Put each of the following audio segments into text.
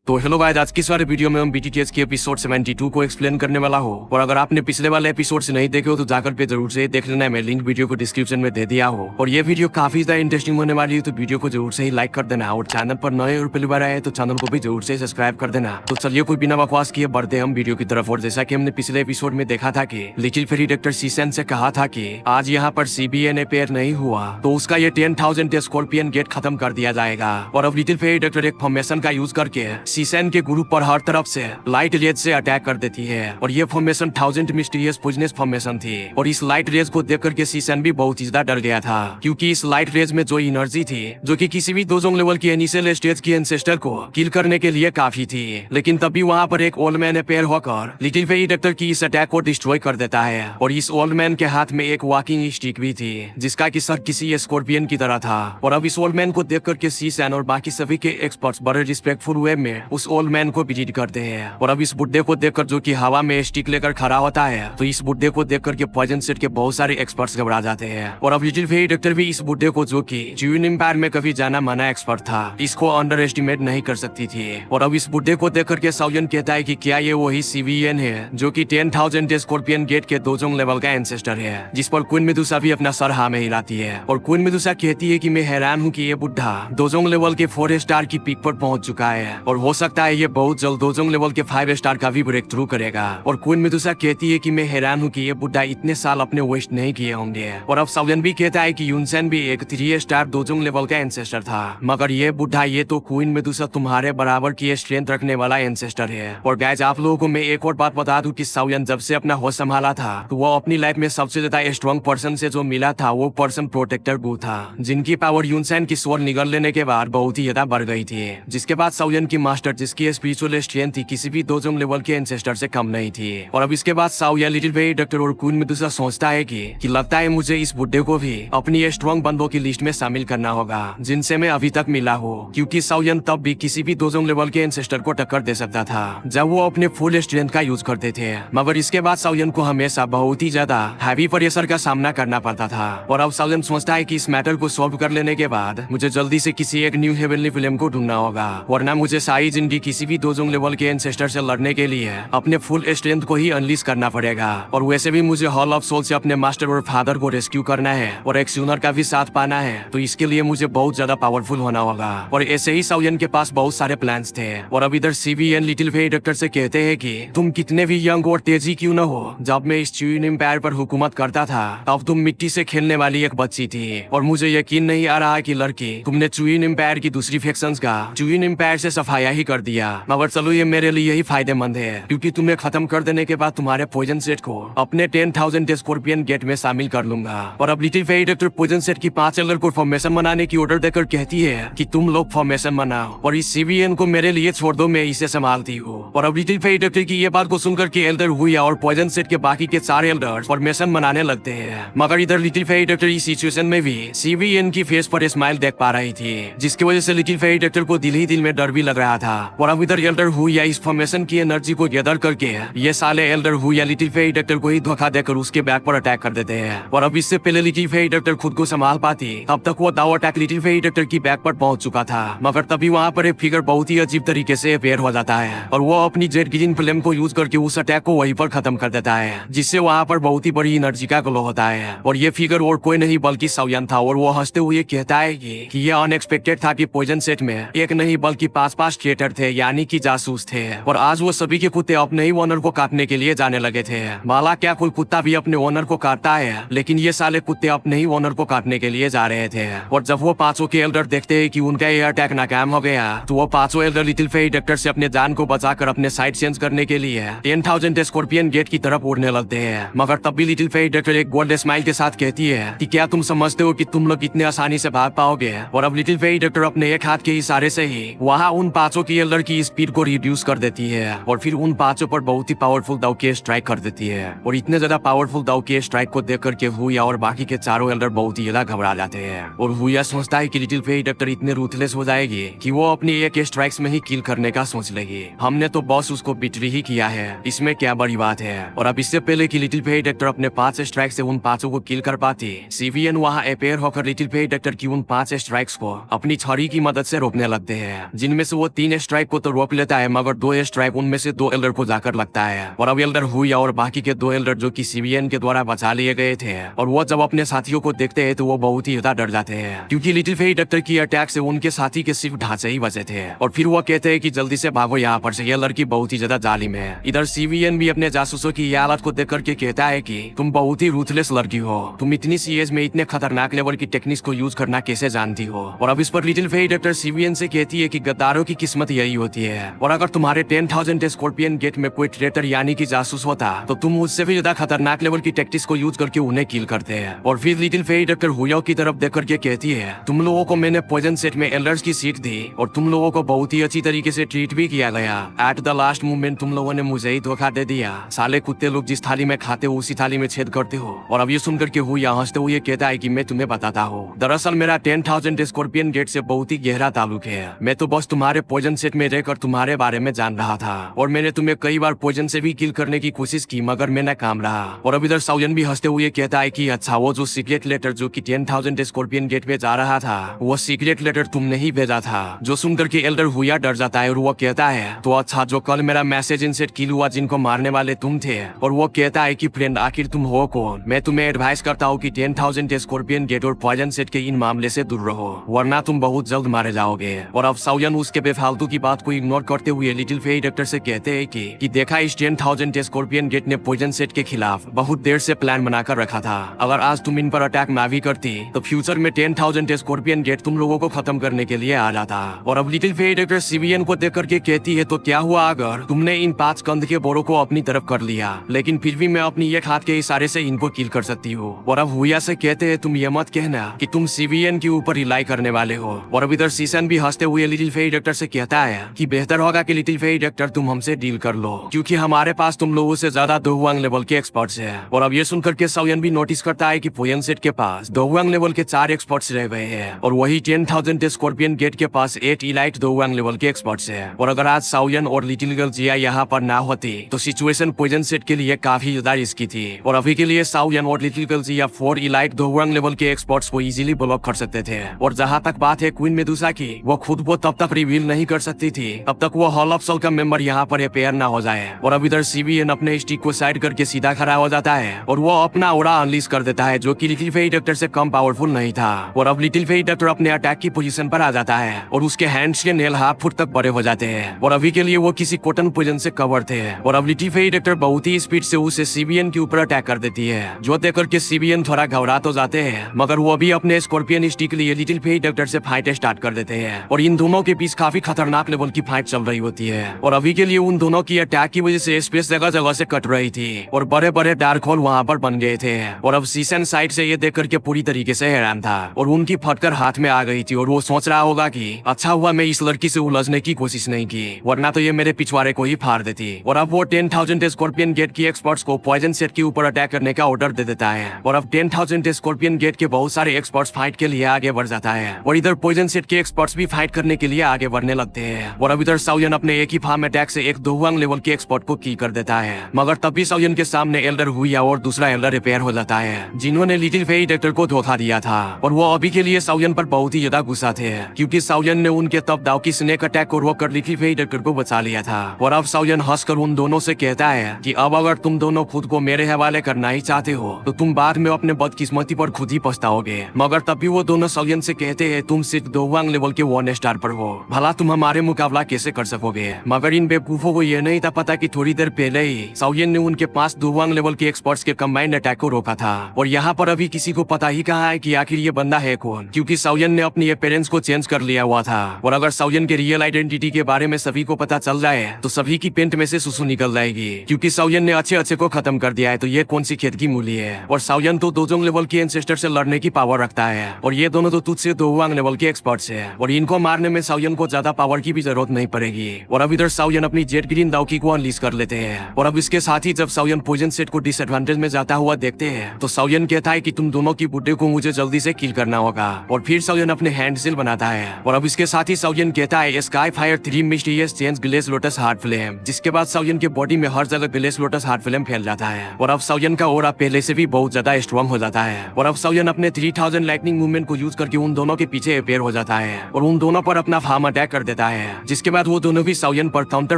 तो hello guys, आज की इस वाले वीडियो में हम बीटीटीएस के एपिसोड 72 को एक्सप्लेन करने वाला हूँ। और अगर आपने पिछले वाले एपिसोड से नहीं देखे हो तो जाकर पे जरूर से देख लेना है। मैं लिंक वीडियो को डिस्क्रिप्शन में दे दिया हो। और ये वीडियो काफी ज्यादा इंटरेस्टिंग होने वाली है, तो वीडियो को जरूर से ही लाइक कर देना। और चैनल पर नए और पहली बार आए तो चैनल को भी जरूर से सब्सक्राइब कर देना। तो चलिए कोई बिना बकवास किए बढ़ते हम वीडियो की तरफ। और जैसा की हमने पिछले एपिसोड में देखा था की लिटिल फेरी डॉक्टर सीसेन से कहा था की आज यहाँ पर CBN पेयर नहीं हुआ तो उसका ये 10,000 स्कॉर्पियन गेट खत्म कर दिया जाएगा। और अब लिटिल फेरी डॉक्टर एक फॉर्मेशन का यूज करके सीसेन के ग्रुप पर हर तरफ से लाइट रेज से अटैक कर देती है। और ये फॉर्मेशन 1000 मिस्टीरियस पॉइजनस फॉर्मेशन थी। और इस लाइट रेज को देख करके सीसेन भी बहुत ज्यादा डर गया था, क्योंकि इस लाइट रेज में जो एनर्जी थी जो कि किसी भी दोजोंग लेवल की इनिशियल स्टेज की एंसेस्टर को किल करने के लिए काफी थी। लेकिन तभी वहाँ पर एक ओल्ड मैन अपेयर होकर लिटिल फेरी डॉक्टर की इस अटैक को डिस्ट्रॉय कर देता है। और इस ओल्ड मैन के हाथ में एक वॉकिंग स्टिक भी थी जिसका की सर किसी स्कॉर्पियन की तरह था। और अब इस ओल्ड मैन को देख करके सीसेन और बाकी सभी के एक्सपर्ट्स बड़े रिस्पेक्टफुल वे में उस ओल्ड मैन को विजिट करते हैं। और अब इस बुड्ढे को देखकर जो कि हवा में स्टिक लेकर खड़ा होता है, तो इस बुड्ढे को देख करके पॉइजन सेट के बहुत सारे एक्सपर्ट्स घबरा जाते हैं। और अब लिटिल फेरी डॉक्टर भी इस बुड्ढे को जो कि ज्यूइन एम्पायर में कभी जाना माना एक्सपर्ट था, इसको अंडर एस्टिमेट नहीं कर सकती थी। और अब इस बुड्ढे को देख करके साउयन कहता है कि क्या ये वही CBN है जो कि 10,000 स्कॉर्पियन गेट के दोजोंग लेवल का एंसेस्टर है, जिस पर क्वीन मेडुसा भी अपना सर हाँ में हिलाती है। और क्वीन मेडुसा कहती है कि मैं हैरान हूँ कि ये बुड्ढा दोजोंग लेवल के 4 स्टार की पीक पर पहुंच चुका है और हो सकता है ये बहुत जल्द दोजोंग लेवल के 5 स्टार का भी ब्रेक थ्रू करेगा। और क्वीन मेडुसा कहती है कि मैं हैरान हूँ कि ये बुड्ढा इतने साल अपने वेस्ट नहीं किए होंगे। और अब साउयन भी कहता है कि यूनसेन भी एक 3 स्टार दोजोंग लेवल का एंसेस्टर था, मगर ये बुड्ढा ये तो क्वीन मेडुसा तुम्हारे बराबर की स्ट्रेंथ रखने वाला एंसेस्टर है। और गाइस, आप लोगों को मैं एक और बात बता दूं कि साउयन जब से अपना होश संभाला था तो वो अपनी लाइफ में सबसे ज्यादा स्ट्रॉन्ग पर्सन से जो मिला था वो पर्सन प्रोटेक्टर बू था, जिनकी पावर यूनसेन की स्वर निगल लेने के बाद बहुत ही ज्यादा बढ़ गई थी। जिसके बाद साउयन की मास्टर जिसकी स्पिरिचुअल स्ट्रेंथ थी किसी भी दोजोंग लेवल के एंसेस्टर से कम नहीं थी। और अब इसके बाद साउया लिटिल फेरी डॉक्टर और क्वीन मेडुसा सोचता है कि लगता है मुझे इस बुड्ढे को भी अपनी स्ट्रॉन्ग बंदों की लिस्ट में शामिल करना होगा जिनसे मैं अभी तक मिला हूँ, क्योंकि साउयन तब भी किसी भी दोजोंग लेवल के एंसेस्टर को टक्कर दे सकता था जब वो अपने फुल स्ट्रेंथ का यूज करते थे। मगर इसके बाद साउयन को हमेशा बहुत ही ज्यादा हैवी प्रेशर का सामना करना पड़ता था। और अब साउयन सोचता है कि इस मैटर को सॉल्व कर लेने के बाद मुझे जल्दी से किसी एक न्यू हेवनली फिल्म को ढूंढना होगा, वरना मुझे सारी जिंदगी किसी भी दोजोंग लेवल के एंसेस्टर से लड़ने के लिए अपने फुल स्ट्रेंथ को ही अनलीज करना पड़ेगा। और वैसे भी मुझे हॉल ऑफ सोल से अपने मास्टर और फादर को रेस्क्यू करना है और एक सूनर का भी साथ पाना है, तो इसके लिए मुझे बहुत ज्यादा पावरफुल होना होगा। और ऐसे ही साउयन के पास बहुत सारे प्लान्स थे। और अब इधर CBN लिटिल फेरी डॉक्टर से कहते हैं कि तुम कितने भी यंग और तेजी क्यों न हो, जब मैं इस ज्यूइन एम्पायर पर हुकूमत करता था तब तुम मिट्टी से खेलने वाली एक बच्ची थी। और मुझे यकीन नहीं आ रहा कि लड़की तुमने ज्यूइन एम्पायर की दूसरी फैक्शंस का ज्यूइन एम्पायर से सफाया ही कर दिया। मगर चलो ये मेरे लिए ही फायदेमंद है, क्योंकि तुम्हें खत्म कर देने के बाद तुम्हारे पॉइजन सेट को अपने 10,000 स्कॉर्पियन गेट में शामिल कर लूंगा। और अब little fairy doctor poison set की 5 एल्डर को फॉर्मेशन बनाने की ऑर्डर देकर कहती है कि तुम लोग फॉर्मेशन बनाओ और इस CBN को मेरे लिए छोड़ दो, मैं इसे संभालती हूँ। और अब लिटिल फेरी डॉक्टर की ये बात को सुनकर के एल्डर हुआ और पॉइजन सेट के बाकी के 4 एल्डर फॉर्मेशन बनाने लगते हैं। मगर इधर लिटिल फेरी डॉक्टर इस सिचुएशन में भी CBN की फेस पर स्माइल देख पा रही थी, जिसकी वजह से लिटिल फेरी डॉक्टर को दिल ही दिल में डर भी लग रहा था। और अब इधर एल्डर हुआ इस फॉर्मेशन की एनर्जी को गैदर करके ये साले एल्डर हुआ लिटिल फेरी डॉक्टर को ही धोखा देकर उसके बैक पर अटैक कर देते हैं। और अब इससे पहले लिटिल फेरी डॉक्टर खुद को संभाल पाती तब तक वो दाव अटैक लिटिल फेरी डॉक्टर की बैक पर पहुंच चुका था। मगर तभी वहाँ पर एक फिगर बहुत ही अजीब तरीके से अपेयर हो जाता है और वो अपनी जेट ग्रीन फ्लेम को यूज करके उस अटैक को वहीं पर खत्म कर देता है, जिससे वहाँ पर बहुत ही बड़ी एनर्जी का ग्लो होता है। और ये फिगर और कोई नहीं बल्कि साउयन था। और वो हंसते हुए कहता है कि ये अनएक्सपेक्टेड था कि पॉइजन सेट में एक नहीं बल्कि 5 ट्रेटर थे, यानी कि जासूस थे। और आज वो सभी के कुत्ते अपने ही ओनर को काटने के लिए जाने लगे थे। माला क्या कोई कुत्ता भी अपने ओनर को काटता है, लेकिन ये साले कुत्ते अपने ही ओनर को काटने के लिए जा रहे थे। और जब वो 5 के एल्डर देखते हैं कि उनका ये अटैक नाकाम हो गया, तो वो 5 एल्डर लिटिल फेरी डॉक्टर से अपने जान को बचाकर अपने साइड चेंज करने के लिए 10,000 स्कॉर्पियन गेट की तरफ उड़ने लगते हैं। मगर तब भी लिटिल फेरी डॉक्टर एक गोल्ड स्माइल के साथ कहती है कि क्या तुम समझते हो कि तुम लोग इतने आसानी से भाग पाओगे। और अब लिटिल फेरी डॉक्टर अपने एक हाथ के इशारे से ही वहाँ उन 5 की एल्डर की स्पीड को रिड्यूस कर देती है और फिर उन 5 पर बहुत ही पावरफुल दाव के स्ट्राइक कर देती है। और इतने ज्यादा पावरफुल दाव के स्ट्राइक को देख करके हुआ और बाकी के 4 एल्डर बहुत ही ज्यादा घबरा जाते हैं। और हुआ सोचता है कि लिटिल फेरी डॉक्टर इतने रूथलेस हो जाएगी कि वो अपनी एक स्ट्राइक्स में ही किल करने का सोच लेगी। हमने तो बॉस उसको बिट्री ही किया है, इसमें क्या बड़ी बात है। और अब इससे पहले कि लिटिल फेरी डॉक्टर अपने 5 स्ट्राइक से उन 5 को किल कर पाती, CBN वहाँ अपेयर होकर लिटिल फेरी डॉक्टर की उन 5 स्ट्राइक्स को अपनी छड़ी की मदद से रोकने लगते हैं, जिनमें से वो 3 स्ट्राइक को तो रोक लेता है, मगर 2 स्ट्राइक उनमें से 2 एल्डर को जाकर लगता है। और अब एल्डर हुआ और बाकी के 2 एल्डर जो कि सीवीएन के द्वारा बचा लिए गए थे, और वो जब अपने साथियों को देखते हैं तो वो बहुत ही ज्यादा डर जाते हैं, क्योंकि लिटिल फेरी डॉक्टर की अटैक से उनके साथी के सिर्फ ढांचे ही बचे थे। और फिर वो कहते हैं कि जल्दी से भागो यहाँ पर से, ये लड़की बहुत ही ज्यादा जालिम है। इधर सीवीएन भी अपने जासूसों की ये हालत को देख करके कहता है कि तुम बहुत ही रूथलेस लड़की हो, तुम इतनी सी एज में इतने खतरनाक लेवल की टेक्निक्स को यूज करना कैसे जानती हो। और अब इस पर लिटिल फेरी डॉक्टर सीवीएन से कहती है कि गद्दारों की किस्मत यही होती है, और अगर तुम्हारे 10,000 स्कॉर्पियन गेट में कोई ट्रेटर यानी कि जासूस होता तो तुम उससे भी ज्यादा खतरनाक लेवल की टेक्टिक्स को यूज करके उन्हें किल करते हैं। और फिर लिटिल फेरी डॉक्टर हुयो की तरफ देख करके कहती है, तुम लोगों को मैंने पॉइजन सेट में एल्डर्स की सीट दी और तुम लोगों को बहुत ही अच्छी तरीके से ट्रीट भी किया गया। एट द लास्ट मोमेंट तुम लोगों ने मुझे ही धोखा दे दिया। साले कुत्ते लोग जिस थाली में खाते हो उसी थाली में छेद करते हो। और अब ये सुनकर के हुआ हंसते हुए कहता है कि मैं तुम्हें बताता हूँ, दरअसल मेरा 10,000 स्कॉर्पियन गेट से बहुत ही गहरा ताल्लुक है। मैं तो बस तुम्हारे पॉइजन सेट में रहकर तुम्हारे बारे में जान रहा था, और मैंने तुम्हें कई बार पॉइजन से भी किल करने की कोशिश की, मगर मैं नाकाम रहा। और अब इधर साउयन भी हंसते हुए कहता है कि अच्छा, वो जो सीक्रेट लेटर जो कि 10,000 स्कॉर्पियन गेट पे जा रहा था, वो सीक्रेट लेटर तुमने ही भेजा था। जो सुनकर के एल्डर हुआ डर जाता है और वो कहता है, तो अच्छा, जो कल मेरा मैसेज इनसेट किल हुआ जिनको मारने वाले तुम थे। और वो कहता है कि फ्रेंड आखिर तुम हो कौन? मैं तुम्हें एडवाइस करता हूँ कि 10,000 स्कॉर्पियन गेट और पॉइजन सेट के इन मामले से दूर रहो, वरना तुम बहुत जल्द मारे जाओगे। और अब साउयन उसके बेफालतू की बात को इग्नोर करते हुए लिटिल फेरी डॉक्टर से कहते हैं कि देखा, इस 10,000 स्कॉर्पियन गेट ने पॉइजन सेट के खिलाफ बहुत देर से प्लान बनाकर रखा था। अगर आज तुम इन पर अटैक ना भी करती तो फ्यूचर में 10,000 स्कॉर्पियन गेट तुम लोगों को खत्म करने के लिए आ जाता। और अब लिटिल फेरी डॉक्टर सीवीएन को देख करके कहती है, तो क्या हुआ अगर तुमने इन 5 कंध के बोरों को अपनी तरफ कर लिया, लेकिन फिर भी मैं अपनी एक हाथ के इशारे से इनको किल कर सकती हूँ। और अब हुआ से कहते हैं, तुम ये मत कहना कि तुम सीवीएन के ऊपर रिलाई करने वाले हो। और अब इधर सीसन भी हंसते हुए लिटिल फेरी डॉक्टर से कहता है कि बेहतर होगा कि लिटिल फेरी डॉक्टर तुम हमसे डील कर लो, क्योंकि हमारे पास तुम लोगों से ज्यादा दोहुआंग लेवल के एक्सपर्ट्स हैं। और अब ये सुनकर के साउयन भी नोटिस करता है कि पॉइजन सेट के पास दोहुआंग लेवल के 4 एक्सपर्ट्स रह गए हैं, और वही 10,000 स्कॉर्पियन गेट के पास 8 इलाइट दोहुआंग लेवल के एक्सपर्ट्स हैं। और अगर आज साउयन और लिटिल गर्ल जिया यहाँ पर ना होती तो सिचुएशन पॉइजन सेट के लिए काफी ज्यादा रिस्की थी। और अभी के लिए साउयन और लिटिल गर्ल जिया 4 इलाइट दोहुआंग लेवल के एक्सपर्ट्स को इजीली ब्लॉक कर सकते थे। और जहाँ तक बात है क्वीन मेडुसा की, वो खुद को तब तक रिवील नहीं कर सकती थी तब तक वो हॉल ऑफ सोल का मेंबर यहाँ पर अपेयर ना हो जाए। और अब इधर सीवीएन अपने स्टिक को साइड करके सीधा खड़ा हो जाता है और वो अपना ऑरा अनलीज कर देता है, जो कि लिटिल फेरी डॉक्टर से कम पावरफुल नहीं था। और अब लिटिल फेरी डॉक्टर अपने अटैक की पोजीशन पर आ जाता है और उसके हैंड्स के नेल हाफ फुट तक बड़े हो जाते हैं, और अभी के लिए वो किसी कॉटन पोजन से कवर थे। और अब लिटिल फेरी डॉक्टर बहुत ही स्पीड से उसे सीवीएन के ऊपर अटैक कर देती है, जो देख करके सीवीएन थोड़ा घबरा तो जाते हैं, मगर वो भी अपने स्कॉर्पियन स्टिक लिए लिटिल फेरी डॉक्टर से फाइट स्टार्ट कर देते हैं। और इन दोनों के बीच काफी खतरनाक लेवल की फाइट चल रही होती है। और अभी के लिए उन दोनों की अटैक की वजह से स्पेस जगह जगह से कट रही थी और बड़े बड़े डार्क होल वहाँ पर बन गए थे। और अब सीसन साइड से ये देख करके पूरी तरीके से हैरान था और उनकी फटकर हाथ में आ गई थी, और वो सोच रहा होगा कि अच्छा हुआ मैं इस लड़की से उलझने की कोशिश नहीं की, वरना तो ये मेरे पिछवाड़े को ही फाड़ देती। और अब वो 10,000 स्कॉर्पियन गेट की एक्सपर्ट्स को पॉइजन सेट के ऊपर अटैक करने का ऑर्डर दे देता है। और अब 10,000 स्कॉर्पियन गेट के बहुत सारे एक्सपर्ट्स फाइट के लिए आगे बढ़ जाता है, और इधर पॉइजन सेट के एक्सपर्ट्स भी फाइट करने के लिए आगे बढ़ने लगते हैं। और अब इधर साउयन अपने एक ही फार्म अटैक से एक दोहुआंग लेवल के एक्सपर्ट को किल कर देता है, मगर तब भी साउयन के सामने एल्डर हुआ और दूसरा एल्डर रिपेयर हो जाता है, जिन्होंने लिटिल फेरी डॉक्टर को धोखा दिया था। और वो अभी के लिए साउयन पर बहुत ही ज्यादा गुस्सा थे, क्योंकि साउयन ने उनके तब दाव की स्नेक अटैक को रोककर लिटिल फेरी डॉक्टर को बचा लिया था। और अब साउयन हंसकर उन दोनों से कहता है कि अब अगर तुम दोनों खुद को मेरे हवाले करना ही चाहते हो तो तुम बाद में अपने बदकिस्मती पर खुद ही पछताओगे। मगर तब भी वो दोनों साउयन से कहते हैं, तुम सिर्फ दोहुआंग लेवल के 1 स्टार पर हो, भला तुम हमारे मुकाबला कैसे कर सकोगे। मगर इन बेवकूफों को ये नहीं था पता कि थोड़ी देर पहले ही साउयन ने उनके पास दोहुआंग लेवल के एक्सपर्ट्स के कंबाइंड अटैक को रोका था। और यहाँ पर अभी किसी को पता ही कहाँ है कि आखिर ये बंदा है कौन, क्योंकि साउयन ने अपनी अपीयरेंस को चेंज कर लिया हुआ था। और अगर साउयन के रियल आइडेंटिटी के बारे में सभी को पता चल जाए तो सभी की पेंट में से सुसु निकल जाएगी, क्योंकि साउयन ने अच्छे अच्छे को खत्म कर दिया है, तो ये कौन सी खेत की मूली है। और साउयन तो दोजोंग लेवल के एंसेस्टर से लड़ने की पावर रखता है, और ये दोनों तो तुझसे दोहुआंग लेवल के एक्सपर्ट्स है, और इनको मारने में साउयन को ज्यादा पावर की भी जरूरत नहीं पड़ेगी। और अब इधर साउयन अपनी जेट ग्रीन दाउकी को अनलीज कर लेते हैं। और अब इसके साथ ही जब साउयन पॉइजन सेट को डिसएडवांटेज में जाता हुआ देखते हैं तो साउयन कहता है कि तुम दोनों की बुड्ढे को मुझे जल्दी से किल करना होगा। और फिर साउयन अपने हैंड सील बनाता है। और अब इसके साथ ही साउयन कहता है, sky fire 3 mysterious change glace lotus heart flame, जिसके बाद साउयन के बॉडी में हर जगह ग्लेस लोटस हार्ट फ्लेम फैल जाता है। और अब साउयन का ऑरा पहले से भी बहुत ज्यादा स्ट्रॉन्ग हो जाता है। और अब साउयन अपने 3000 लाइटनिंग मूवमेंट को यूज करके उन दोनों के पीछे अपेयर हो जाता है और उन दोनों पर अपना फार्म अटैक कर देता जाता है, जिसके बाद वो दोनों भी साउयन पर काउंटर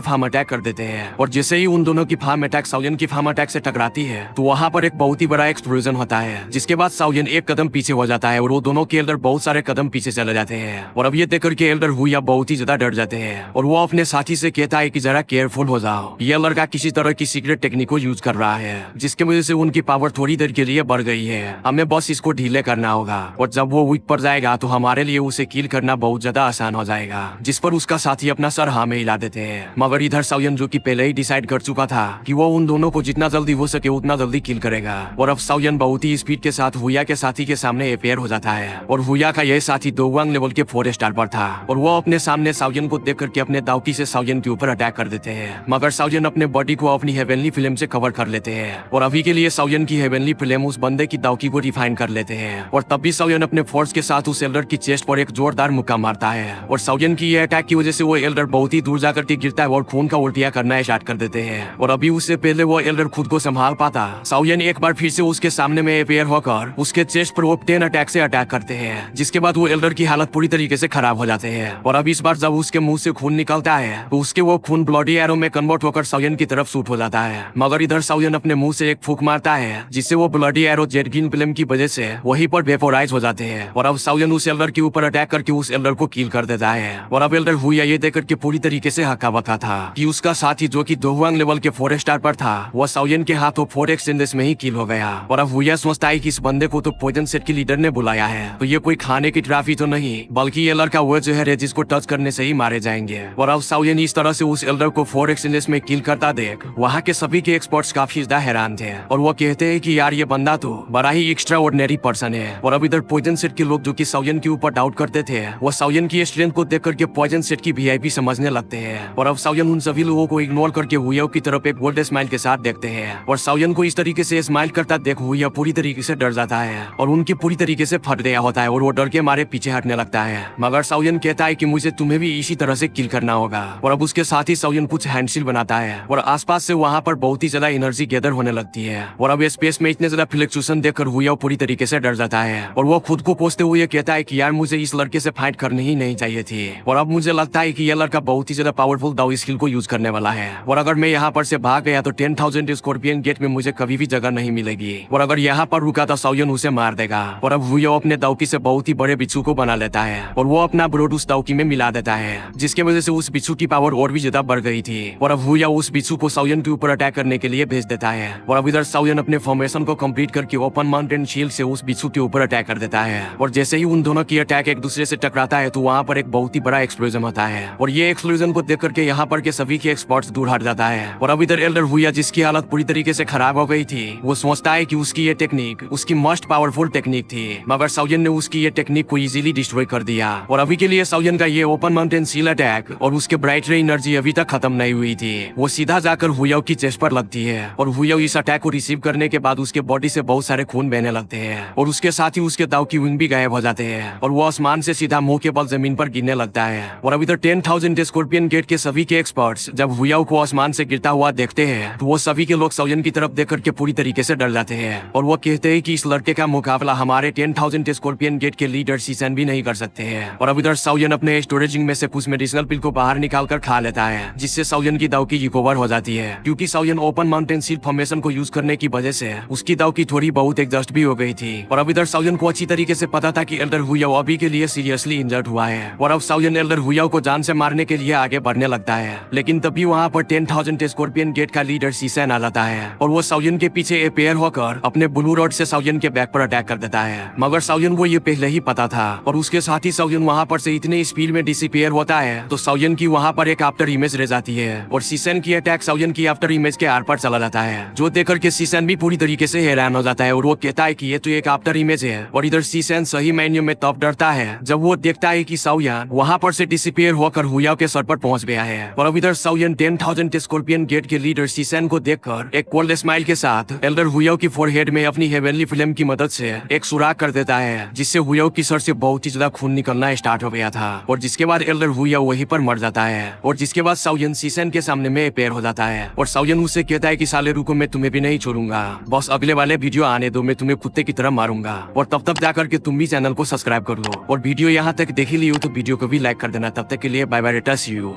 फार्म अटैक कर देते हैं। और जैसे ही उन दोनों की फार्म अटैक साउयन की फार्म अटैक से टकराती है तो वहाँ पर एक बहुत ही बड़ा एक्सप्लोजन होता है, जिसके बाद साउयन एक कदम पीछे हो जाता है और वो दोनों के एल्डर बहुत सारे कदम पीछे चले जाते हैं। और अब ये देखकर के एल्डर हुआ बहुत ही ज्यादा डर जाते हैं और वो अपने साथी से कहता है कि जरा केयरफुल हो जाओ, ये लड़का किसी तरह की सीक्रेट टेक्निक को यूज कर रहा है, जिसकी वजह से उनकी पावर थोड़ी देर के लिए बढ़ गई है। हमें बस इसको ढीले करना होगा और जब वो वीक पड़ जाएगा तो हमारे लिए उसे किल करना बहुत ज्यादा आसान हो जाएगा। जिस पर उसका साथी अपना सर हाँ में हिला देते हैं। मगर इधर साउयन जो कि पहले ही डिसाइड कर चुका था कि वो उन दोनों को जितना जल्दी हो सके उतना जल्दी किल करेगा। और अब साउयन बहुत ही स्पीड के साथ हुआ के साथी के सामने अपेयर हो जाता है और हुआ का यह साथी दोवांग लेवल के 4 स्टार पर था और वो अपने सामने साउयन को देख करके अपने दावकी से साउयन के ऊपर अटैक कर देते हैं। मगर साउयन अपने बॉडी को अपनी हेवनली फिल्म से कवर कर लेते हैं और अभी के लिए साउयन की हेवनली फिल्म उस बंदे की दावकी को रिफाइन कर लेते हैं। और तब भी साउयन अपने फोर्स के साथ उस एल्डर की चेस्ट पर एक जोरदार मुक्का मारता है और साउयन की ये अटैक की वजह से वो एल्डर बहुत ही दूर जाकर के गिरता है और खून का उल्टिया करना स्टार्ट कर देते हैं। और अभी उससे पहले वो एल्डर खुद को संभाल पाता, साउयन एक बार फिर से उसके सामने में अपेयर होकर उसके चेस्ट पर वो 10 अटैक से अटैक करते हैं, जिसके बाद वो एल्डर की हालत पूरी तरीके से खराब हो जाते हैं। और अब इस बार जब उसके मुंह से खून निकलता है तो उसके वो खून ब्लडी एरो में कन्वर्ट होकर साउयन की तरफ शूट हो जाता है। मगर इधर साउयन अपने मुंह से एक फूंक मारता है, जिससे वो bloody arrow jet green film की वजह से वहीं पर वेपोराइज हो जाते हैं। और अब साउयन उस एल्डर के ऊपर अटैक करके उस एल्डर को किल कर देता है। और अब एल्डर हुआ ये देखकर के पूरी तरीके से हक्का बक्का था कि उसका साथी जो कि दोहुआंग लेवल के 4 स्टार पर था वो साउयन के हाथों 4 एक्सचेंजेस में ही किल हो गया। और अब हुआ सोचता है कि इस बंदे को तो पॉइजन सेट के लीडर ने बुलाया है, तो ये कोई खाने की ट्रॉफी तो नहीं बल्कि ये लड़का वो जो है जिसको टच करने से ही मारे जाएंगे। और अब साउयन इस तरह से उस एल्डर को 4 एक्सचेंजेस में किल करता देख वहाँ के सभी के एक्सपर्ट्स काफी ज्यादा हैरान थे और वो कहते हैं कि यार ये बंदा तो बड़ा ही एक्स्ट्रा ऑर्डिनरी पर्सन है। और अब इधर पॉइजन सेट के लोग जो कि साउयन के ऊपर डाउट करते थे वो साउयन की स्ट्रेंथ को देख करके पॉइजन सेट की वीआईपी समझने लगते हैं। और अब साउयन उन सभी लोगों को इग्नोर करके हुआ की तरफ एक गोल्ड स्माइल के साथ देखते हैं और साउयन को इस तरीके से स्माइल करता देख हुआ पूरी तरीके से डर जाता है और उनकी पूरी तरीके से फट गया होता है और वो डर के मारे पीछे हटने लगता है। मगर साउयन कहता है कि मुझे तुम्हें भी इसी तरह से किल करना होगा। और अब उसके साथ ही साउयन कुछ हैंडशील बनाता है और आसपास से वहाँ पर बहुत ही ज्यादा एनर्जी गैदर होने लगती है। और अब स्पेस में इतने ज्यादा फ्लक्चुएशन देखकर हुआ पूरी तरीके से डर जाता है और वो खुद को कोसते हुए कहता है कि यार मुझे इस लड़के से फाइट करनी ही नहीं चाहिए थी और अब मुझे लगता है कि यह लड़का बहुत ही ज्यादा पावरफुल दाव स्किल को यूज करने वाला है और अगर मैं यहाँ पर से भाग गया तो 10,000 स्कॉर्पियन गेट में मुझे कभी भी जगह नहीं मिलेगी और अगर यहाँ पर रुका तो साउयन उसे मार देगा। और अब हुआ अपने दावकी से बहुत ही बड़े बिच्छू को बना लेता है और वो अपना ब्रोड उस दावकी में मिला देता है, जिसकी वजह से उस बिच्छू की पावर और भी ज्यादा बढ़ गई थी। और अब हुआ उस बिच्छू को साउयन के ऊपर अटैक करने के लिए भेज देता है और अब इधर साउयन अपने फॉर्मेशन को कंप्लीट करके ओपन माउंटेन शील्ड से उस बिच्छू के ऊपर अटैक कर देता है। और जैसे ही उन दोनों की अटैक एक दूसरे से टकराता है तो वहाँ पर एक बहुत ही बड़ा एक्सप्लोजन होता है और ये एक्सप्लोजन को देख करके यहाँ पर के सभी के एक्सपर्ट्स दूर हट जाता है। और अब इधर एल्डर हुआ जिसकी हालत पूरी तरीके से खराब हो गई थी वो सोचता है कि उसकी ये टेक्निक उसकी मोस्ट पावरफुल टेक्निक थी, मगर साउयन ने उसकी ये टेक्निक को इजीली डिस्ट्रॉय कर दिया। और अभी के लिए साउयन का ये ओपन माउंटेन शील अटैक और उसके ब्राइट रे एनर्जी अभी तक खत्म नहीं हुई थी, वो सीधा जाकर हुआ की चेस्ट पर लगती है और हुआ इस अटैक को रिसीव करने के बाद उसके बॉडी से बहुत सारे खून बहने लगते हैं और उसके साथ ही उसके दाव की विंग भी गायब हो जाते हैं और वो आसमान से सीधा मुंह के बल जमीन पर गिरने लगता है। और अभी तक 10,000 स्कॉर्पियन गेट के सभी के एक्सपर्ट्स जब हुआ को आसमान से गिरता हुआ देखते हैं तो वो सभी के लोग साउयन की तरफ देख करके पूरी तरीके से डर जाते हैं और वो कहते हैं कि इस लड़के का मुकाबला हमारे 10,000 स्कॉर्पियन गेट के लीडर सीसन भी नहीं कर सकते हैं। और अब इधर साउयन अपने स्टोरेजिंग में से कुछ मेडिसिनल पिल को बाहर निकाल कर खा लेता है, जिससे साउयन की दाव की रिकवर हो जाती है, क्योंकि साउयन ओपन माउंटेन शील्ड फॉर्मेशन को यूज करने की वजह से उसकी दाव की थोड़ी बहुत एडजस्ट भी हो गई थी। और अब इधर साउयन को अच्छी तरीके से पता था कि एल्डर हुआ अभी के लिए सीरियसली इंजर्ड हुआ है और अब साउयन एल्डर हुआ को जान से मारने के लिए आगे बढ़ने लगता है, लेकिन तभी वहाँ पर 10,000 स्कॉर्पियन गेट का लीडर सीसन आ जाता है और वो साउयन के पीछे अपेयर होकर अपने ब्लू रॉड से साउयन के बैक पर अटैक कर देता है। मगर साउयन को ये पहले ही पता था और उसके साथ ही साउयन वहाँ पर से इतने स्पीड में डिसअपियर होता है तो साउयन की वहाँ पर एक आफ्टर इमेज रह जाती है और सीसन की अटैक साउयन की आफ्टर इमेज के आर पर चला जाता है, जो देखकर के सीसन भी पूरी तरीके से हैरान हो जाता है और वो कहता है कि ये तो एक आफ्टर इमेज है। और इधर सीसन सही मायने में तब डरता है जब वो देखता है कि साउयन वहाँ पर से डिसअपियर होकर हुआ के सर पर पहुंच गया है। और अब इधर साउयन 10,000 स्कॉर्पियन गेट के लीडर सीसन को देखकर एक कोल्ड स्माइल के साथ एल्डर हुआ की फोरहेड में अपनी हेवनली फिल्म की मदद से एक सुराग कर देता है, जिससे हुआ की सर से बहुत ही ज्यादा खून निकलना स्टार्ट हो गया था और जिसके बाद एल्डर हुआ वहीं पर मर जाता है। और जिसके बाद साउयन सीसन के सामने में अपेयर हो जाता है और साउयन उससे कहता है कि साले रुको, मैं तुम्हें भी नहीं छोड़ूंगा, बस अगले वाले वीडियो आने दो, मैं तुम्हें कुत्ते की तरह मारूंगा। और तब तक जाकर के तुम भी चैनल को सब्सक्राइब कर लो और वीडियो यहाँ तक देख ही ली हो तो वीडियो को भी लाइक कर देना। तब तक के लिए बाय बाय, सी यू।